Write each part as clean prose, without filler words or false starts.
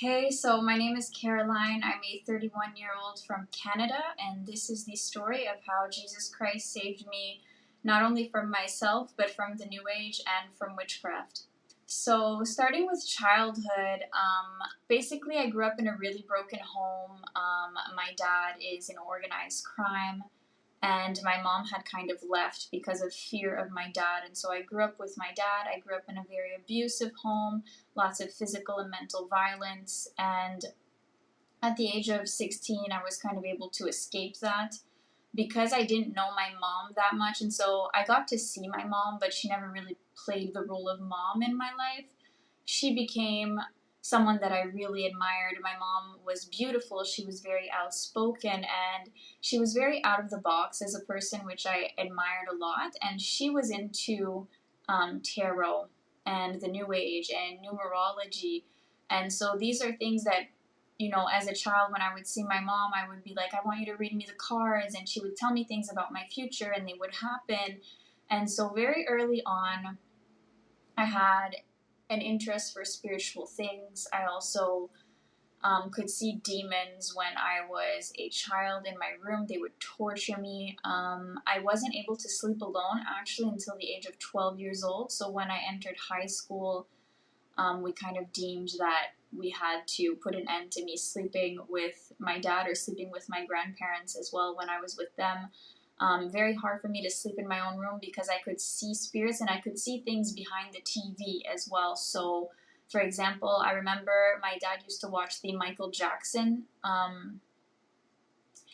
Hey, so my name is Carolane. I'm a 31-year-old from Canada, and this is the story of how Jesus Christ saved me not only from myself, but from the New Age and from witchcraft. So, starting with childhood, basically, I grew up in a really broken home. My dad is in organized crime, and my mom had kind of left because of fear of my dad. And so I grew up with my dad. I grew up in a very abusive home, lots of physical and mental violence. And at the age of 16, I was kind of able to escape that because I didn't know my mom that much. And so I got to see my mom, but she never really played the role of mom in my life. She became someone that I really admired. My mom was beautiful. She was very outspoken, and she was very out of the box as a person, which I admired a lot. And she was into tarot and the New Age and numerology. And so these are things that, as a child, when I would see my mom, I would be like, I want you to read me the cards. And she would tell me things about my future, and they would happen. And so very early on, I had an interest for spiritual things. I also could see demons when I was a child in my room. They would torture me. I wasn't able to sleep alone actually until the age of 12 years old. So when I entered high school, we kind of deemed that we had to put an end to me sleeping with my dad or sleeping with my grandparents as well when I was with them. Very hard for me to sleep in my own room because I could see spirits and I could see things behind the TV as well. So, for example, I remember my dad used to watch the Michael Jackson.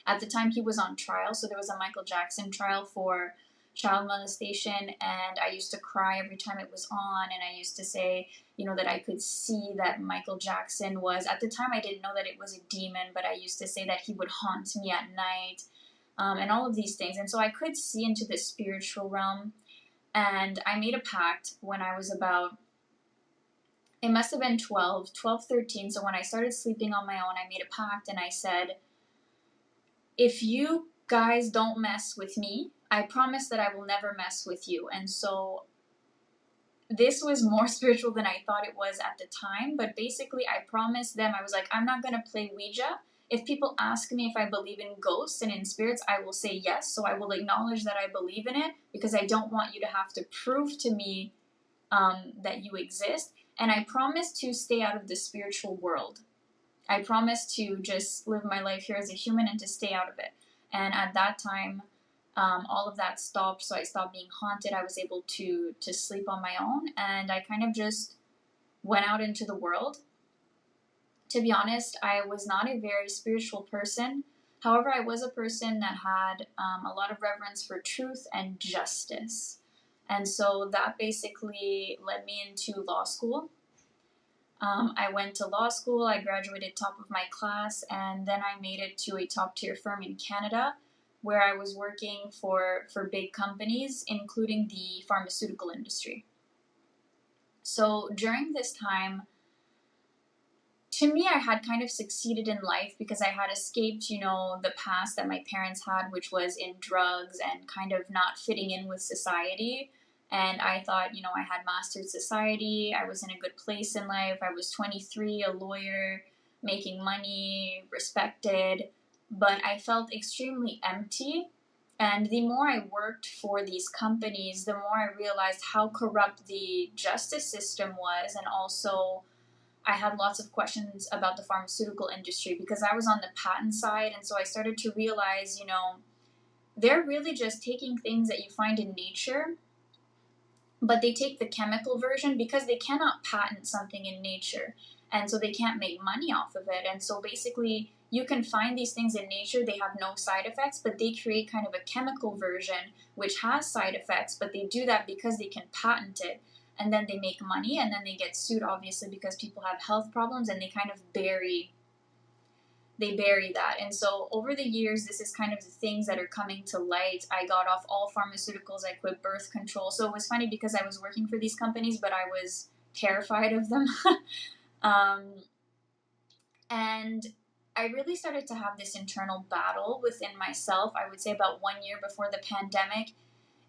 At the time, he was on trial, so there was a Michael Jackson trial for child molestation, and I used to cry every time it was on, and I used to say, that I could see that Michael Jackson was, at the time I didn't know that it was a demon, but I used to say that he would haunt me at night. And all of these things. And so I could see into the spiritual realm. And I made a pact when I was about, it must have been 12, 13. So when I started sleeping on my own, I made a pact and I said, if you guys don't mess with me, I promise that I will never mess with you. And so this was more spiritual than I thought it was at the time. But basically, I promised them, I was like, I'm not going to play Ouija. If people ask me if I believe in ghosts and in spirits, I will say yes. So I will acknowledge that I believe in it because I don't want you to have to prove to me that you exist. And I promise to stay out of the spiritual world. I promise to just live my life here as a human and to stay out of it. And at that time, all of that stopped. So I stopped being haunted. I was able to sleep on my own. And I kind of just went out into the world. To be honest, I was not a very spiritual person. However, I was a person that had a lot of reverence for truth and justice. And so that basically led me into law school. I went to law school, I graduated top of my class, and then I made it to a top tier firm in Canada where I was working for big companies, including the pharmaceutical industry. So during this time, to me, I had kind of succeeded in life because I had escaped, the past that my parents had, which was in drugs and kind of not fitting in with society. And I thought, I had mastered society. I was in a good place in life. I was 23, a lawyer, making money, respected. But I felt extremely empty. And the more I worked for these companies, the more I realized how corrupt the justice system was, and also I had lots of questions about the pharmaceutical industry because I was on the patent side. And so I started to realize, they're really just taking things that you find in nature, but they take the chemical version because they cannot patent something in nature. And so they can't make money off of it. And so basically, you can find these things in nature, they have no side effects, but they create kind of a chemical version which has side effects, but they do that because they can patent it. And then they make money, and then they get sued, obviously, because people have health problems, and they kind of bury that. And so over the years, this is kind of the things that are coming to light. I got off all pharmaceuticals. I quit birth control. So it was funny because I was working for these companies, but I was terrified of them. And I really started to have this internal battle within myself, I would say about 1 year before the pandemic.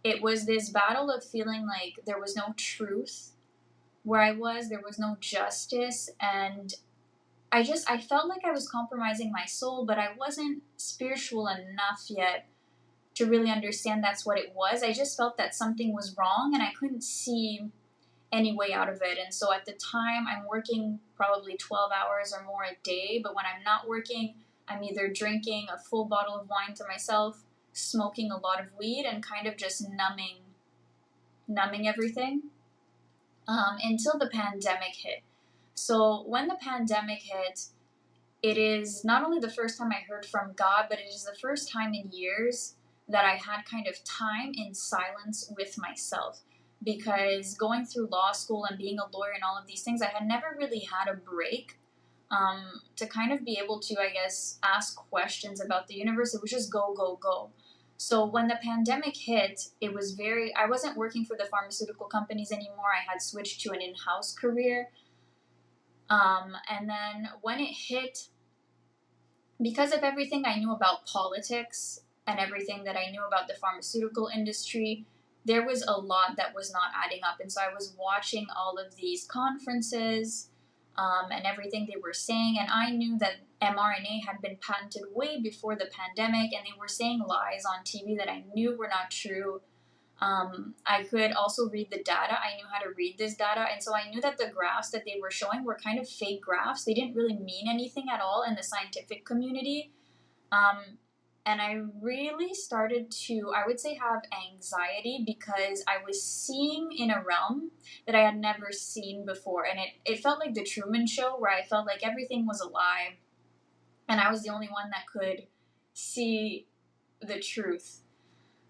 It was this battle of feeling like there was no truth where I was, there was no justice, and I felt like I was compromising my soul, but I wasn't spiritual enough yet to really understand that's what it was. I just felt that something was wrong and I couldn't see any way out of it. And so at the time, I'm working probably 12 hours or more a day, but when I'm not working, I'm either drinking a full bottle of wine to myself, smoking a lot of weed, and kind of just numbing everything, until the pandemic hit. So when the pandemic hit, it is not only the first time I heard from God, but it is the first time in years that I had kind of time in silence with myself. Because going through law school and being a lawyer and all of these things, I had never really had a break, to kind of be able to, I guess, ask questions about the universe. It was just go, go, go. So when the pandemic hit, I wasn't working for the pharmaceutical companies anymore. I had switched to an in-house career. And then when it hit, because of everything I knew about politics and everything that I knew about the pharmaceutical industry, there was a lot that was not adding up. And so I was watching all of these conferences, and everything they were saying. And I knew that mRNA had been patented way before the pandemic, and they were saying lies on TV that I knew were not true. I could also read the data. I knew how to read this data. And so I knew that the graphs that they were showing were kind of fake graphs. They didn't really mean anything at all in the scientific community. And I really started to, I would say, have anxiety because I was seeing in a realm that I had never seen before. And it felt like the Truman Show, where I felt like everything was a lie. And I was the only one that could see the truth.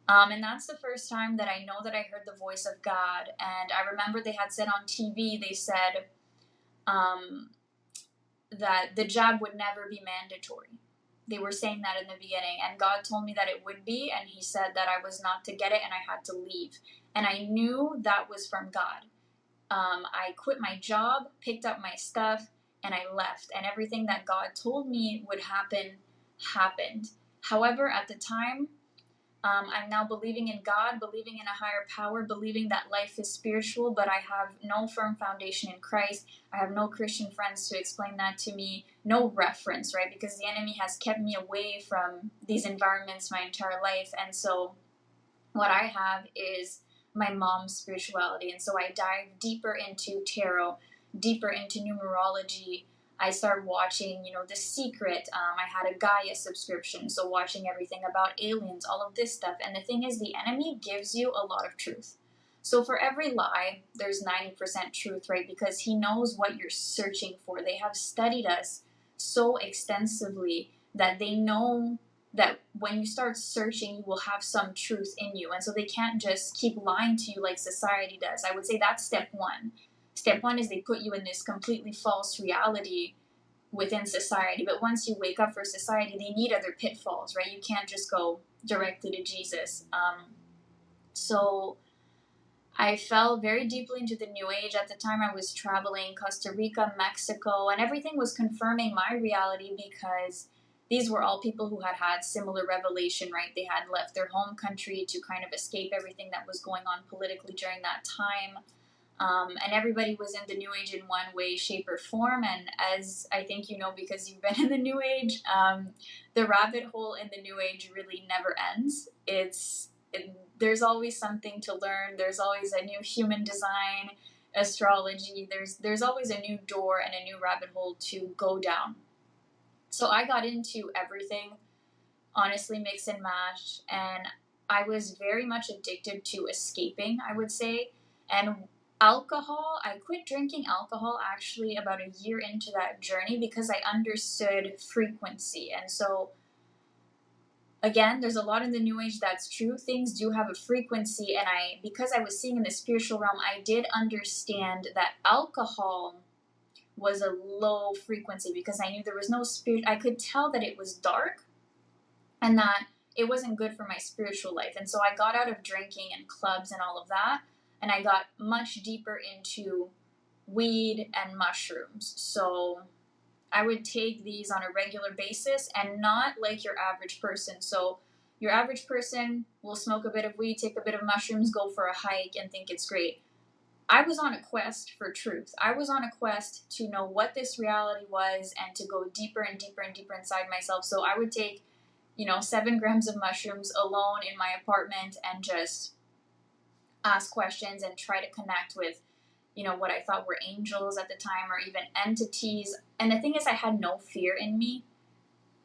And that's the first time that I know that I heard the voice of God. And I remember they had said on TV, they said that the jab would never be mandatory. They were saying that in the beginning. And God told me that it would be. And he said that I was not to get it and I had to leave. And I knew that was from God. I quit my job, picked up my stuff, and I left. And everything that God told me would happen, happened. However, at the time, I'm now believing in God, believing in a higher power, believing that life is spiritual, but I have no firm foundation in Christ. I have no Christian friends to explain that to me, no reference, right? Because the enemy has kept me away from these environments my entire life. And so what I have is my mom's spirituality. And so I dive deeper into tarot, deeper into numerology. I started watching, The Secret. I had a Gaia subscription, so watching everything about aliens, all of this stuff. And the thing is, the enemy gives you a lot of truth. So for every lie, there's 90% truth, right? Because he knows what you're searching for. They have studied us so extensively that they know that when you start searching, you will have some truth in you. And so they can't just keep lying to you like society does. I would say that's step one. Step one is they put you in this completely false reality within society. But once you wake up for society, they need other pitfalls, right? You can't just go directly to Jesus. So I fell very deeply into the New Age. At the time, I was traveling Costa Rica, Mexico, and everything was confirming my reality because these were all people who had had similar revelation, right? They had left their home country to kind of escape everything that was going on politically during that time. And everybody was in the New Age in one way, shape, or form. And as I think you know, because you've been in the New Age, the rabbit hole in the New Age really never ends. There's always something to learn. There's always a new human design, astrology. There's always a new door and a new rabbit hole to go down. So I got into everything, honestly, mix and match. And I was very much addicted to escaping, I would say. And alcohol, I quit drinking alcohol actually about a year into that journey because I understood frequency. And so, again, there's a lot in the New Age that's true. Things do have a frequency. And because I was seeing in the spiritual realm, I did understand that alcohol was a low frequency because I knew there was no spirit. I could tell that it was dark and that it wasn't good for my spiritual life. And so I got out of drinking and clubs and all of that. And I got much deeper into weed and mushrooms. So I would take these on a regular basis and not like your average person. So your average person will smoke a bit of weed, take a bit of mushrooms, go for a hike, and think it's great. I was on a quest for truth. I was on a quest to know what this reality was and to go deeper and deeper and deeper inside myself. So I would take, 7 grams of mushrooms alone in my apartment and just ask questions and try to connect with, what I thought were angels at the time or even entities. And the thing is, I had no fear in me.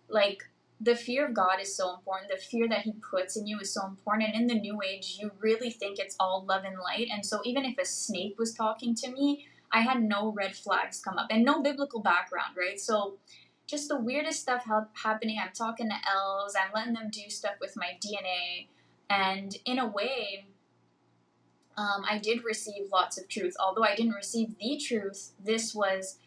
Like, the fear of God is so important. The fear that he puts in you is so important. And in the New Age, you really think it's all love and light. And so even if a snake was talking to me, I had no red flags come up and no biblical background, right? So just the weirdest stuff happening. I'm talking to elves. I'm letting them do stuff with my DNA. And in a way, I did receive lots of truth. Although I didn't receive the truth, this was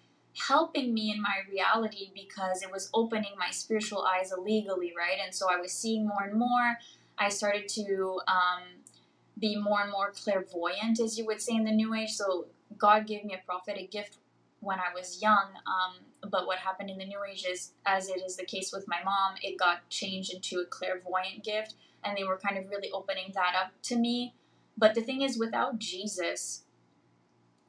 helping me in my reality because it was opening my spiritual eyes illegally, right? And so I was seeing more and more. I started to be more and more clairvoyant, as you would say in the New Age. So God gave me a prophetic gift when I was young. But what happened in the New Age is, as it is the case with my mom, it got changed into a clairvoyant gift. And they were kind of really opening that up to me. But the thing is, without Jesus,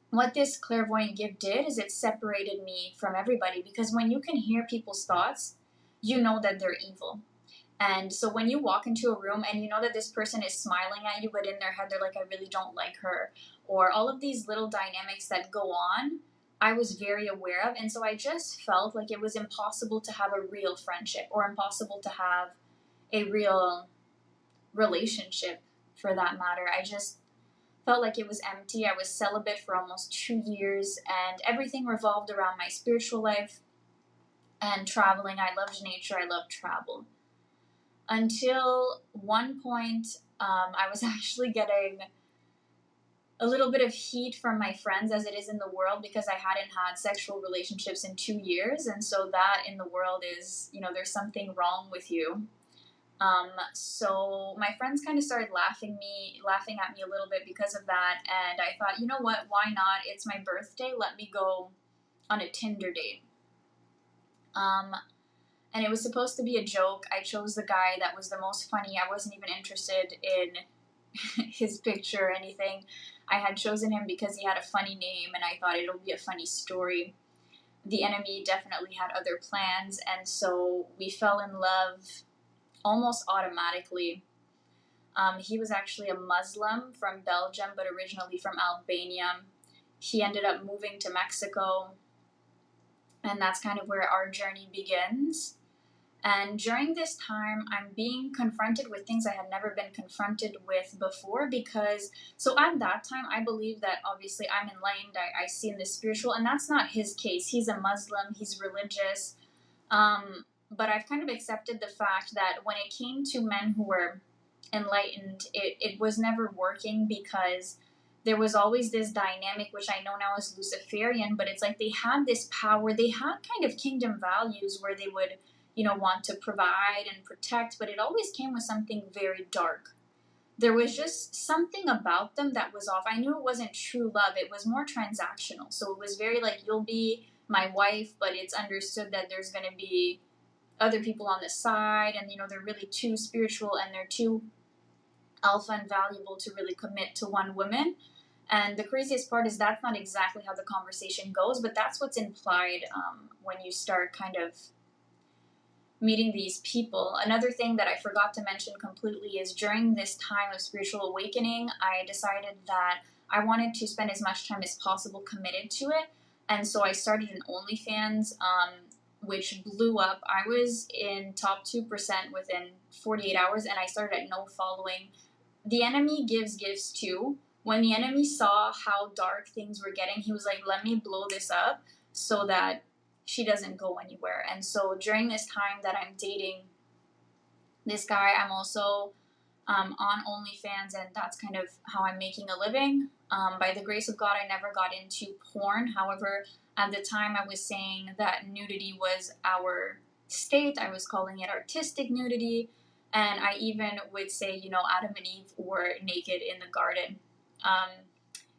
what this clairvoyant gift did is it separated me from everybody, because when you can hear people's thoughts, you know that they're evil. And so when you walk into a room and you know that this person is smiling at you, but in their head they're like, I really don't like her, or all of these little dynamics that go on, I was very aware of. And so I just felt like it was impossible to have a real friendship or impossible to have a real relationship, for that matter. I just felt like it was empty. I was celibate for almost 2 years, and everything revolved around my spiritual life and traveling. I loved nature. I loved travel. Until one point, I was actually getting a little bit of heat from my friends, as it is in the world, because I hadn't had sexual relationships in 2 years. And so that in the world is, there's something wrong with you. So my friends kind of started laughing at me a little bit because of that. And I thought, you know what, why not? It's my birthday. Let me go on a Tinder date. And it was supposed to be a joke. I chose the guy that was the most funny. I wasn't even interested in his picture or anything. I had chosen him because he had a funny name and I thought it'll be a funny story. The enemy definitely had other plans. And so we fell in love almost automatically. He was actually a Muslim from Belgium, but originally from Albania. He ended up moving to Mexico, and that's kind of where our journey begins. And during this time, I'm being confronted with things I had never been confronted with before, because, so at that time, I believe that obviously I'm enlightened, I see in the spiritual, and that's not his case. He's a Muslim, he's religious, but I've kind of accepted the fact that when it came to men who were enlightened, it was never working, because there was always this dynamic, which I know now is Luciferian, but it's like they had this power, they had kind of kingdom values where they would, want to provide and protect, but it always came with something very dark. There was just something about them that was off. I knew it wasn't true love, it was more transactional. So it was very like, you'll be my wife, but it's understood that there's going to be other people on the side, and they're really too spiritual and they're too alpha and valuable to really commit to one woman. And the craziest part is that's not exactly how the conversation goes, but that's what's implied when you start kind of meeting these people. Another thing that I forgot to mention completely is during this time of spiritual awakening, I decided that I wanted to spend as much time as possible committed to it. And so I started an OnlyFans, which blew up. I was in top 2% within 48 hours, and I started at no following. The enemy gives gifts too. When the enemy saw how dark things were getting, he was like, let me blow this up so that she doesn't go anywhere. And so during this time that I'm dating this guy, I'm also on OnlyFans, and that's kind of how I'm making a living. By the grace of God, I never got into porn. However, at the time I was saying that nudity was our state. I was calling it artistic nudity. And I even would say, Adam and Eve were naked in the garden,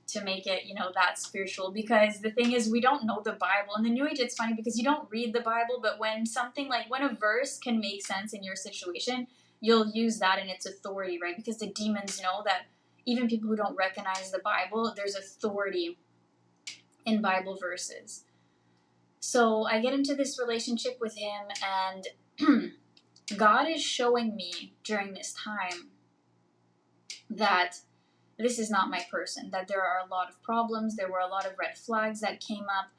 to make it, that spiritual. Because the thing is, we don't know the Bible. In the New Age, it's funny because you don't read the Bible, but when a verse can make sense in your situation, you'll use that in its authority, right? Because the demons know that even people who don't recognize the Bible, there's authority in Bible verses. So I get into this relationship with him, and God is showing me during this time that this is not my person, that there are a lot of problems, there were a lot of red flags that came up.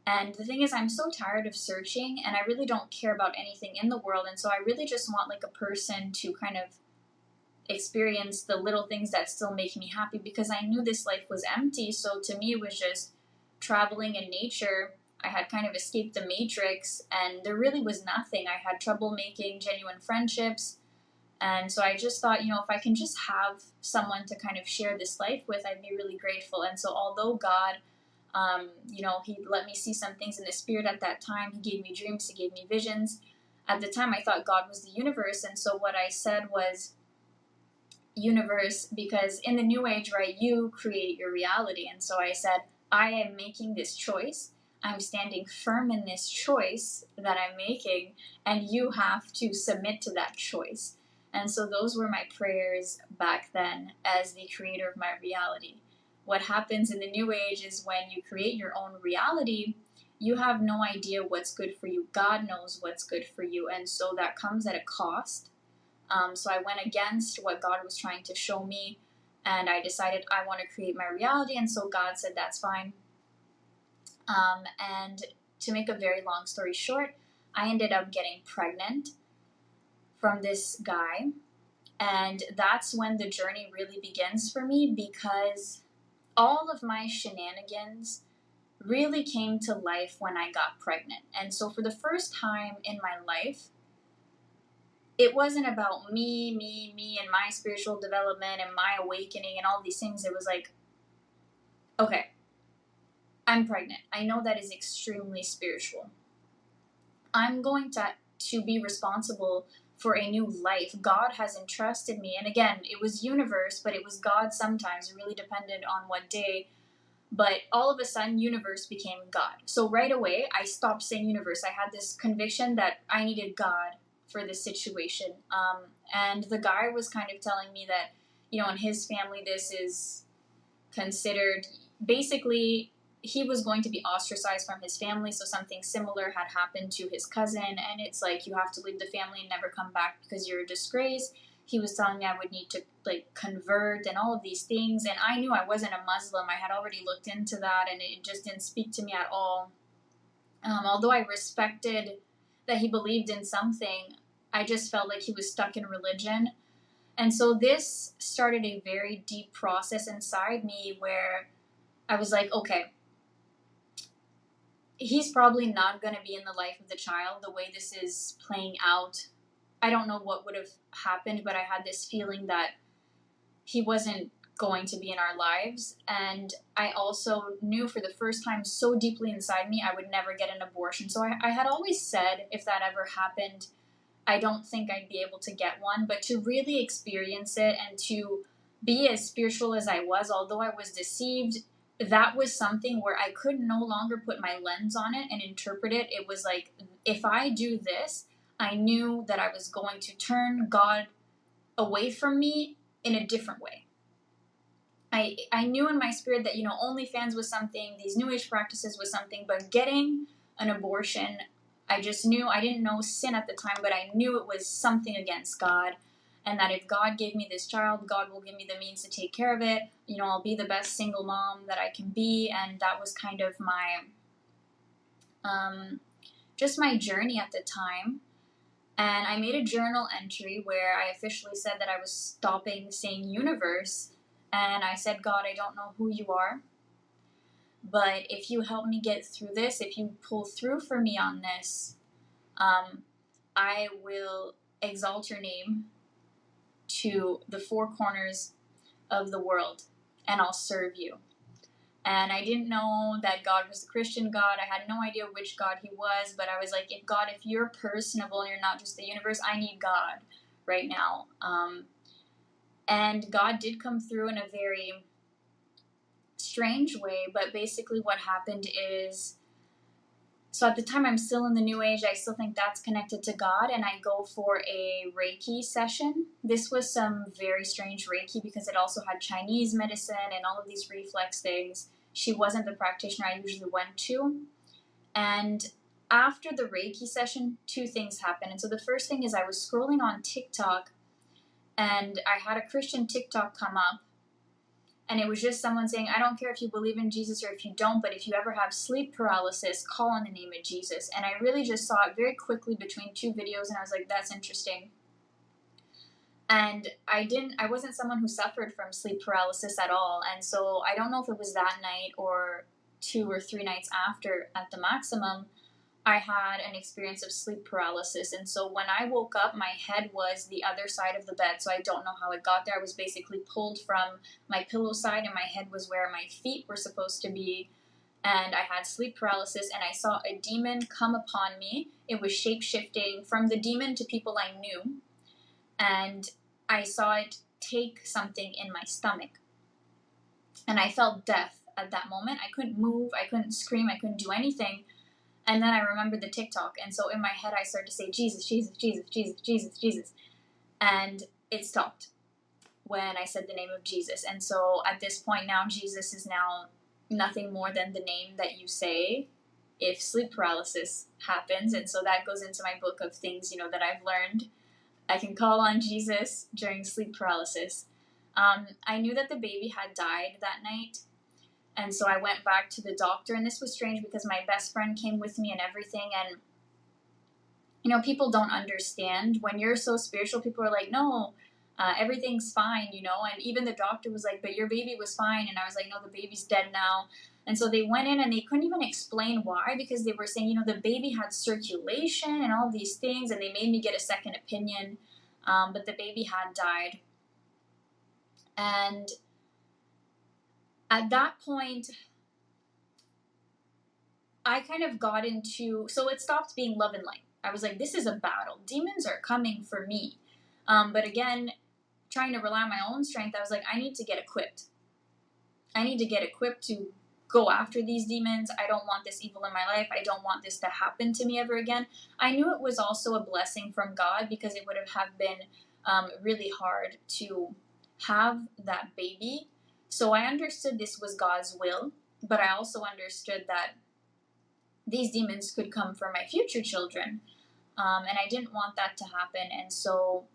And the thing is, I'm so tired of searching, and I really don't care about anything in the world, and so I really just want like a person to kind of experience the little things that still make me happy, because I knew this life was empty. So to me, it was just traveling in nature. I had kind of escaped the matrix, and there really was nothing. I had trouble making genuine friendships. And so I just thought, if I can just have someone to kind of share this life with, I'd be really grateful. And so although God, he let me see some things in the spirit at that time, he gave me dreams, he gave me visions. At the time, I thought God was the universe. And so what I said was, universe, because in the New Age, right, you create your reality. And so I said, I am making this choice. I'm standing firm in this choice that I'm making, and you have to submit to that choice. And so those were my prayers back then as the creator of my reality. What happens in the New Age is when you create your own reality, you have no idea what's good for you. God knows what's good for you. And so that comes at a cost. So I went against what God was trying to show me, and I decided I want to create my reality. And so God said, that's fine. And to make a very long story short, I ended up getting pregnant from this guy. And that's when the journey really begins for me, because all of my shenanigans really came to life when I got pregnant. And so for the first time in my life, it wasn't about me, and my spiritual development and my awakening and all these things. It was like, okay, I'm pregnant. I know that is extremely spiritual. I'm going to be responsible for a new life. God has entrusted me. And again, it was universe, but it was God sometimes. It really depended on what day. But all of a sudden, universe became God. So right away, I stopped saying universe. I had this conviction that I needed God for this situation. And the guy was kind of telling me that, in his family, this is considered, basically, he was going to be ostracized from his family. So something similar had happened to his cousin. And it's like, you have to leave the family and never come back because you're a disgrace. He was telling me I would need to convert and all of these things. And I knew I wasn't a Muslim. I had already looked into that, and it just didn't speak to me at all. Although I respected that he believed in something, I just felt like he was stuck in religion. And so this started a very deep process inside me where I was like, okay, he's probably not going to be in the life of the child the way this is playing out. I don't know what would have happened, but I had this feeling that he wasn't going to be in our lives. And I also knew for the first time so deeply inside me, I would never get an abortion. So I had always said, if that ever happened, I don't think I'd be able to get one. But to really experience it and to be as spiritual as I was, although I was deceived, that was something where I could no longer put my lens on it and interpret it. It was like, if I do this, I knew that I was going to turn God away from me in a different way. I knew in my spirit that, OnlyFans was something, these New Age practices was something, but getting an abortion, I just knew, I didn't know sin at the time, but I knew it was something against God, and that if God gave me this child, God will give me the means to take care of it. I'll be the best single mom that I can be, and that was kind of my, just my journey at the time. And I made a journal entry where I officially said that I was stopping saying universe. And I said, God, I don't know who you are, but if you help me get through this, if you pull through for me on this, I will exalt your name to the four corners of the world, and I'll serve you. And I didn't know that God was the Christian God. I had no idea which God he was, but I was like, if you're personable and you're not just the universe, I need God right now. And God did come through in a very strange way, but basically what happened is So at the time, I'm still in the New Age. I still think that's connected to God, and I go for a Reiki session. This was some very strange Reiki because it also had Chinese medicine and all of these reflex things. She wasn't the practitioner I usually went to. And after the Reiki session, two things happened. And so the first thing is I was scrolling on TikTok, and I had a Christian TikTok come up. And it was just someone saying, I don't care if you believe in Jesus or if you don't, but if you ever have sleep paralysis, call on the name of Jesus. And I really just saw it very quickly between two videos, and I was like, that's interesting. And I wasn't someone who suffered from sleep paralysis at all. And so I don't know if it was that night or 2 or 3 nights after at the maximum, I had an experience of sleep paralysis. And so when I woke up, my head was the other side of the bed. So I don't know how it got there. I was basically pulled from my pillow side, and my head was where my feet were supposed to be. And I had sleep paralysis, and I saw a demon come upon me. It was shape-shifting from the demon to people I knew. And I saw it take something in my stomach. And I felt death at that moment. I couldn't move. I couldn't scream. I couldn't do anything. And then I remembered the TikTok. And so in my head, I started to say, Jesus, Jesus, Jesus, Jesus, Jesus, Jesus. And it stopped when I said the name of Jesus. And so at this point now, Jesus is now nothing more than the name that you say if sleep paralysis happens. And so that goes into my book of things, that I've learned. I can call on Jesus during sleep paralysis. I knew that the baby had died that night. And so I went back to the doctor, and this was strange because my best friend came with me and everything. And, people don't understand. When you're so spiritual, people are like, no, everything's fine, And even the doctor was like, but your baby was fine. And I was like, no, the baby's dead now. And so they went in, and they couldn't even explain why, because they were saying, the baby had circulation and all these things. And they made me get a second opinion. But the baby had died. And at that point, I kind of got into, so it stopped being love and light. I was like, this is a battle. Demons are coming for me. But again, trying to rely on my own strength, I was like, I need to get equipped. I need to get equipped to go after these demons. I don't want this evil in my life. I don't want this to happen to me ever again. I knew it was also a blessing from God, because it would have been really hard to have that baby. So I understood this was God's will, but I also understood that these demons could come for my future children. And I didn't want that to happen. And so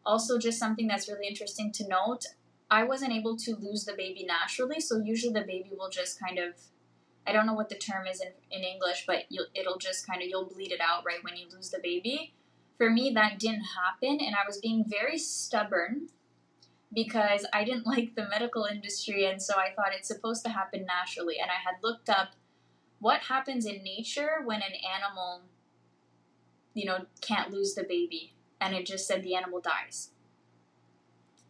also just something that's really interesting to note, I wasn't able to lose the baby naturally. So usually the baby will just kind of, I don't know what the term is in English, but you'll just kind of, you'll bleed it out right when you lose the baby. For me, that didn't happen. And I was being very stubborn because I didn't like the medical industry. And so I thought it's supposed to happen naturally. And I had looked up what happens in nature when an animal, can't lose the baby. And it just said the animal dies.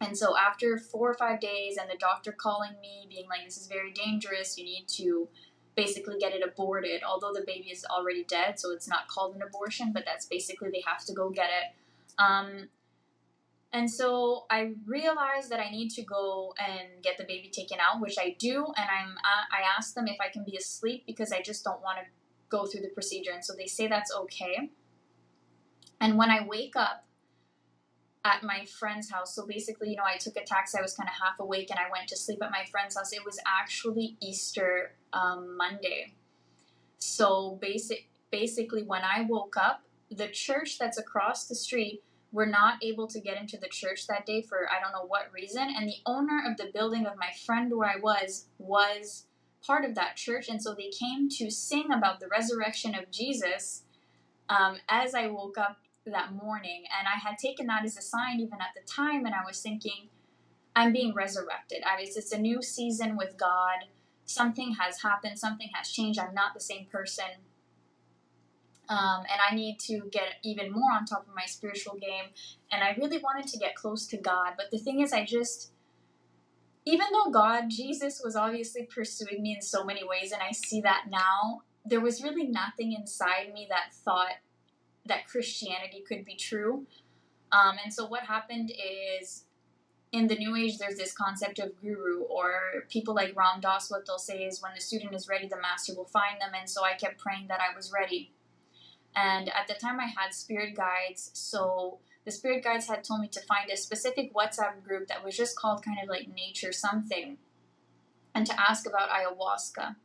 And so after 4 or 5 days, and the doctor calling me, being like, this is very dangerous, you need to basically get it aborted, although the baby is already dead, so it's not called an abortion, but that's basically, they have to go get it. And so I realized that I need to go and get the baby taken out, which I do, and I asked them if I can be asleep because I just don't want to go through the procedure, and so they say that's okay. And when I wake up at my friend's house, so basically, I took a taxi, I was kind of half awake, and I went to sleep at my friend's house. It was actually Easter Monday. So basically, when I woke up, the church that's across the street, were not able to get into the church that day for I don't know what reason, and the owner of the building of my friend where I was part of that church, and so they came to sing about the resurrection of Jesus as I woke up that morning. And I had taken that as a sign even at the time, and I was thinking, I'm being resurrected. It's a new season with God. Something has happened, something has changed, I'm not the same person. And I need to get even more on top of my spiritual game. And I really wanted to get close to God. But the thing is, even though Jesus was obviously pursuing me in so many ways, and I see that now, there was really nothing inside me that thought that Christianity could be true. And so what happened is, in the New Age, there's this concept of guru, or people like Ram Dass, what they'll say is when the student is ready, the master will find them. And so I kept praying that I was ready. And at the time I had spirit guides. So the spirit guides had told me to find a specific WhatsApp group that was just called kind of like nature something, and to ask about ayahuasca.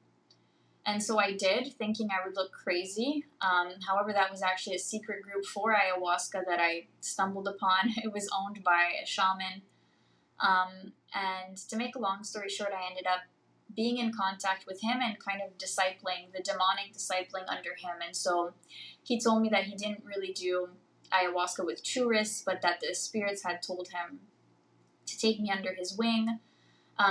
And so I did, thinking I would look crazy. However, that was actually a secret group for ayahuasca that I stumbled upon. It was owned by a shaman. And to make a long story short, I ended up being in contact with him and kind of discipling, the demonic discipling under him. And so he told me that he didn't really do ayahuasca with tourists, but that the spirits had told him to take me under his wing.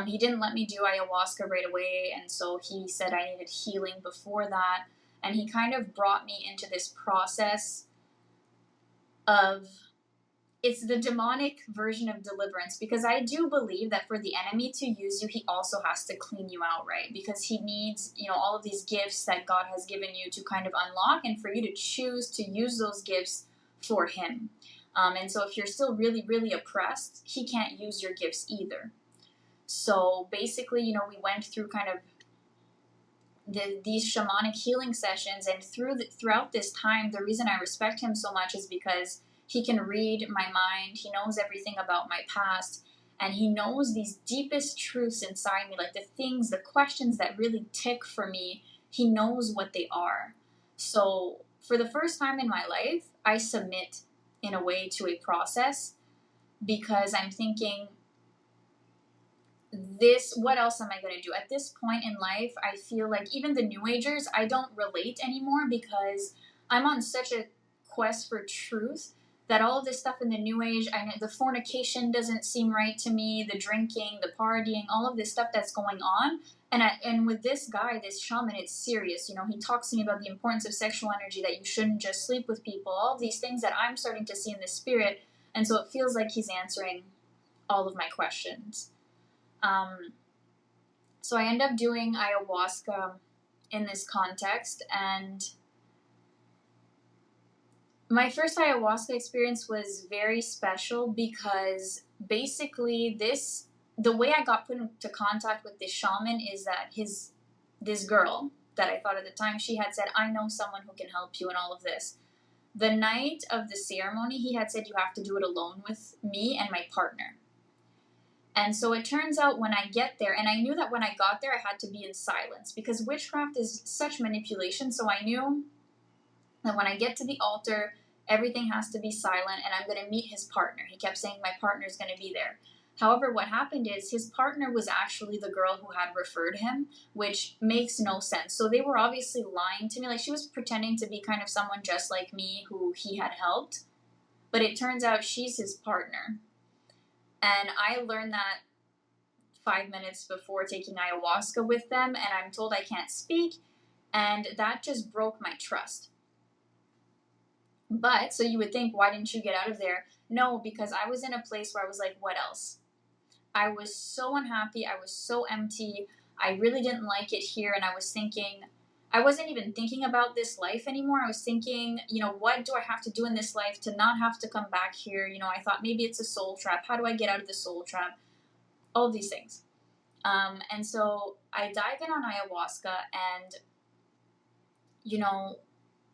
He didn't let me do ayahuasca right away, and so he said I needed healing before that. And he kind of brought me into this process of, it's the demonic version of deliverance, because I do believe that for the enemy to use you, he also has to clean you out, right? Because he needs, all of these gifts that God has given you to kind of unlock, and for you to choose to use those gifts for him. And so if you're still really, really oppressed, he can't use your gifts either. So basically, we went through kind of these shamanic healing sessions, and throughout this time, the reason I respect him so much is because he can read my mind. He knows everything about my past, and he knows these deepest truths inside me, like the questions that really tick for me. He knows what they are. So for the first time in my life, I submit in a way to a process, because I'm thinking, what else am I going to do? At this point in life, I feel like even the New Agers, I don't relate anymore, because I'm on such a quest for truth that all of this stuff in the New Age, the fornication doesn't seem right to me, the drinking, the partying, all of this stuff that's going on. And with this guy, this shaman, it's serious. He talks to me about the importance of sexual energy, that you shouldn't just sleep with people, all of these things that I'm starting to see in the spirit. And so it feels like he's answering all of my questions. So I end up doing ayahuasca in this context, and my first ayahuasca experience was very special, because basically the way I got put into contact with this shaman is that this girl that I thought at the time, she had said, I know someone who can help you in all of this. The night of the ceremony, he had said, you have to do it alone with me and my partner. And so it turns out when I get there, and I knew that when I got there, I had to be in silence, because witchcraft is such manipulation. So I knew that when I get to the altar, everything has to be silent, and I'm going to meet his partner. He kept saying my partner is going to be there. However, what happened is his partner was actually the girl who had referred him, which makes no sense. So they were obviously lying to me. Like, she was pretending to be kind of someone just like me who he had helped. But it turns out she's his partner. And I learned that 5 minutes before taking ayahuasca with them, and I'm told I can't speak, and that just broke my trust. But, so you would think, why didn't you get out of there? No, because I was in a place where I was like, what else? I was so unhappy, I was so empty, I really didn't like it here, and I was thinking, I wasn't even thinking about this life anymore. I was thinking, what do I have to do in this life to not have to come back here? I thought maybe it's a soul trap. How do I get out of the soul trap? All of these things. And so I dive in on ayahuasca, and,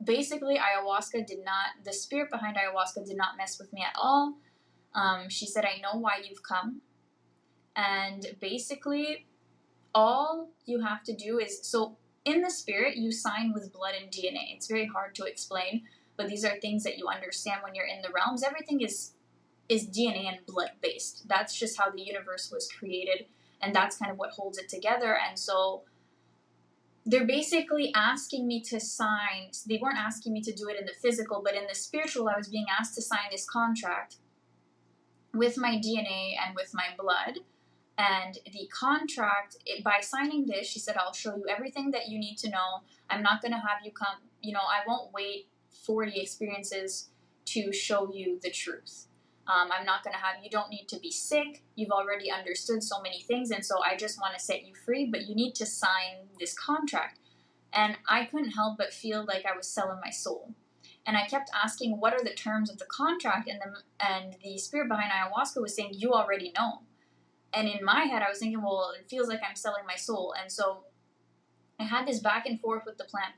basically ayahuasca the spirit behind ayahuasca did not mess with me at all. She said, I know why you've come. And basically all you have to do is, so in the spirit, you sign with blood and DNA. It's very hard to explain, but these are things that you understand when you're in the realms. Everything is DNA and blood based. That's just how the universe was created, and that's kind of what holds it together. And so they're basically asking me to sign. They weren't asking me to do it in the physical, but in the spiritual, I was being asked to sign this contract with my DNA and with my blood. And the contract, by signing this, she said, I'll show you everything that you need to know. I'm not going to have you come, I won't wait 40 experiences to show you the truth. I'm not going to have, you don't need to be sick. You've already understood so many things. And so I just want to set you free, but you need to sign this contract. And I couldn't help but feel like I was selling my soul. And I kept asking, what are the terms of the contract? And the spirit behind ayahuasca was saying, you already know. And in my head, I was thinking, well, it feels like I'm selling my soul. And so I had this back and forth with the plant,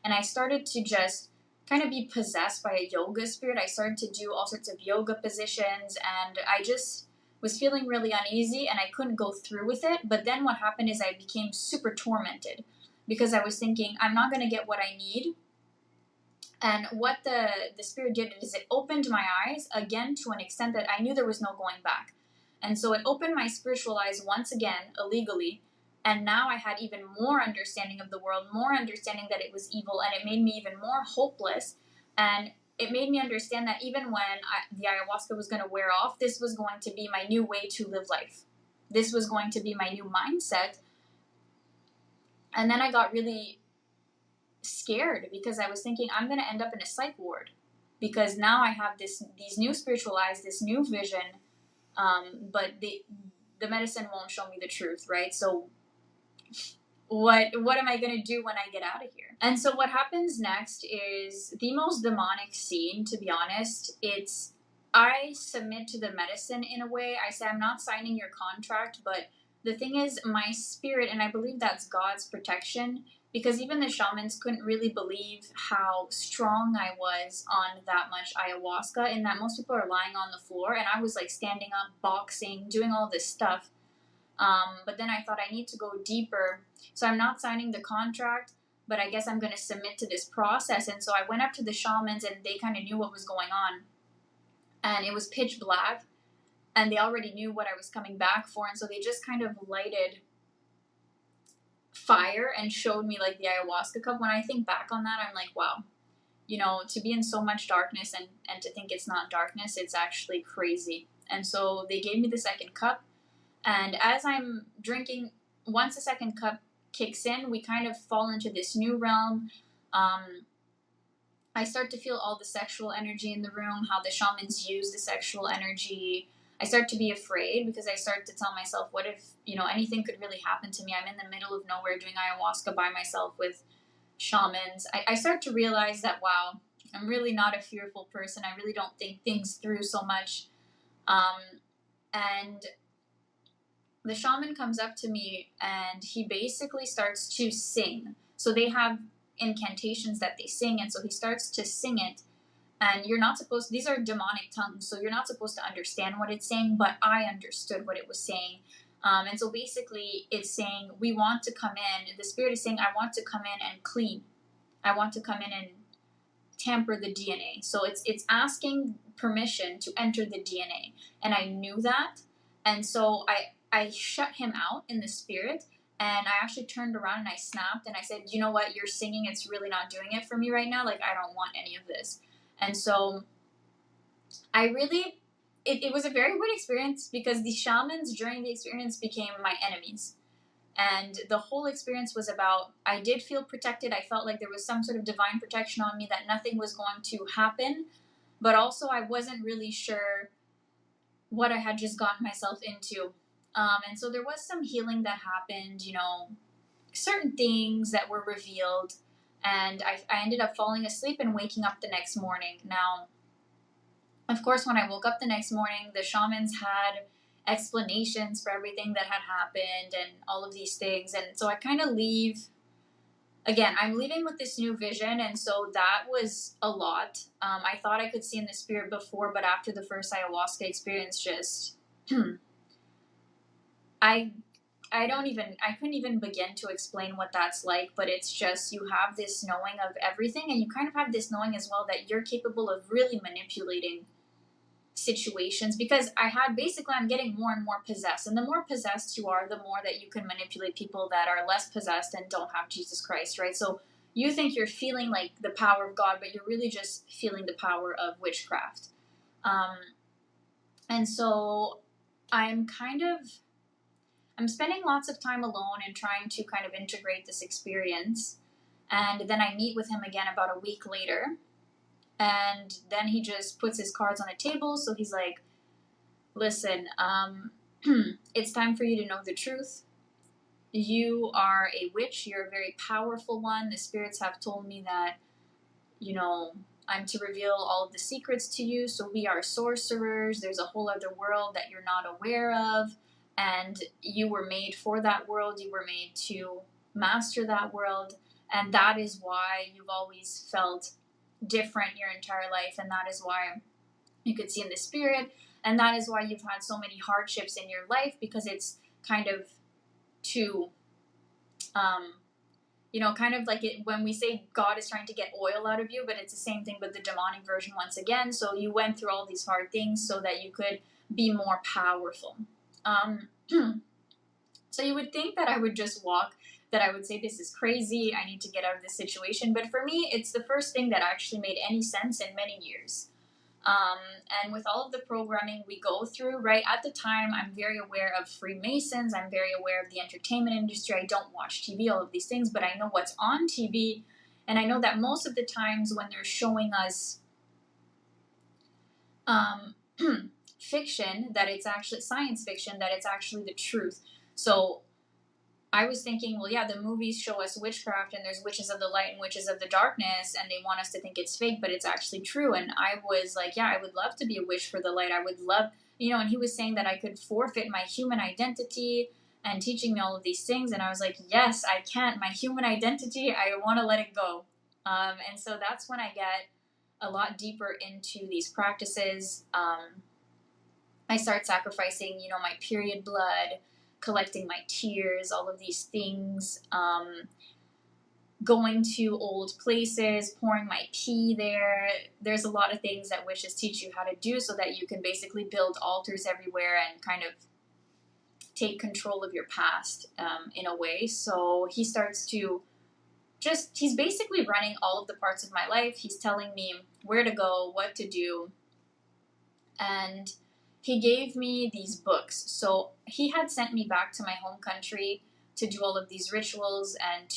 and I started to just kind of be possessed by a yoga spirit. I started to do all sorts of yoga positions, and I just was feeling really uneasy, and I couldn't go through with it. But then what happened is I became super tormented because I was thinking, I'm not going to get what I need. And what the spirit did is it opened my eyes again to an extent that I knew there was no going back. And so it opened my spiritual eyes once again, illegally. And now I had even more understanding of the world, more understanding that it was evil, and it made me even more hopeless. And it made me understand that even when the ayahuasca was going to wear off, this was going to be my new way to live life. This was going to be my new mindset. And then I got really scared because I was thinking, I'm going to end up in a psych ward because now I have these new spiritual eyes, this new vision, but the medicine won't show me the truth, right? So what am I going to do when I get out of here? And so what happens next is the most demonic scene, to be honest. I submit to the medicine in a way. I say, I'm not signing your contract, but the thing is, my spirit, and I believe that's God's protection, because even the shamans couldn't really believe how strong I was on that much ayahuasca, and that most people are lying on the floor, and I was like standing up, boxing, doing all this stuff. But then I thought I need to go deeper. So I'm not signing the contract, but I guess I'm going to submit to this process. And so I went up to the shamans, and they kind of knew what was going on. And it was pitch black, and they already knew what I was coming back for. And so they just kind of lighted fire and showed me like the ayahuasca cup. When I think back on that, I'm like, wow, to be in so much darkness and to think it's not darkness, it's actually crazy. And so they gave me the second cup. And as I'm drinking, once the second cup kicks in, we kind of fall into this new realm. I start to feel all the sexual energy in the room, how the shamans use the sexual energy. I start to be afraid because I start to tell myself, what if, anything could really happen to me? I'm in the middle of nowhere doing ayahuasca by myself with shamans. I start to realize that, wow, I'm really not a fearful person. I really don't think things through so much. And the shaman comes up to me and he basically starts to sing. So they have incantations that they sing, and so he starts to sing it. And you're not supposed, these are demonic tongues, so you're not supposed to understand what it's saying, but I understood what it was saying. And so basically it's saying, we want to come in, the spirit is saying, I want to come in and clean. I want to come in and tamper the DNA. So it's asking permission to enter the DNA. And I knew that. And so I shut him out in the spirit, and I actually turned around and I snapped and I said, you know what, you're singing, it's really not doing it for me right now. Like, I don't want any of this. And so I really, it was a very weird experience because the shamans during the experience became my enemies. And the whole experience was about, I did feel protected. I felt like there was some sort of divine protection on me, that nothing was going to happen. But also I wasn't really sure what I had just gotten myself into. And so there was some healing that happened, certain things that were revealed. And I ended up falling asleep and waking up the next morning. Now, of course, when I woke up the next morning, the shamans had explanations for everything that had happened and all of these things. And so I kind of leave. Again, I'm leaving with this new vision, and so that was a lot. I thought I could see in the spirit before, but after the first ayahuasca experience, just I couldn't even begin to explain what that's like, but it's just, you have this knowing of everything, and you kind of have this knowing as well that you're capable of really manipulating situations, because I'm getting more and more possessed, and the more possessed you are, the more that you can manipulate people that are less possessed and don't have Jesus Christ, right? So you think you're feeling like the power of God, but you're really just feeling the power of witchcraft. And so I'm spending lots of time alone and trying to kind of integrate this experience. And then I meet with him again about a week later. And then he just puts his cards on the table. So he's like, listen, it's time for you to know the truth. You are a witch. You're a very powerful one. The spirits have told me that I'm to reveal all of the secrets to you. So we are sorcerers. There's a whole other world that you're not aware of. And you were made for that world. You were made to master that world. And that is why you've always felt different your entire life. And that is why you could see in the spirit. And that is why you've had so many hardships in your life, because it's kind of to, kind of like it when we say God is trying to get oil out of you, but it's the same thing with the demonic version once again. So you went through all these hard things so that you could be more powerful. So you would think that I would just that I would say, this is crazy, I need to get out of this situation. But for me, it's the first thing that actually made any sense in many years. And with all of the programming we go through, right, at the time, I'm very aware of Freemasons. I'm very aware of the entertainment industry. I don't watch TV, all of these things, but I know what's on TV. And I know that most of the times when they're showing us fiction, that it's actually science fiction, that it's actually the truth. So I was thinking, well, yeah, the movies show us witchcraft and there's witches of the light and witches of the darkness, and they want us to think it's fake, but it's actually true. And I was like, yeah, I would love to be a witch for the light. I would love, and he was saying that I could forfeit my human identity and teaching me all of these things. And I was like, yes, I can't. My human identity, I want to let it go. And so that's when I get a lot deeper into these practices. I start sacrificing, my period blood, collecting my tears, all of these things, going to old places, pouring my pee there. There's a lot of things that witches teach you how to do so that you can basically build altars everywhere and kind of take control of your past in a way. So he starts to he's basically running all of the parts of my life. He's telling me where to go, what to do, and he gave me these books. So he had sent me back to my home country to do all of these rituals, and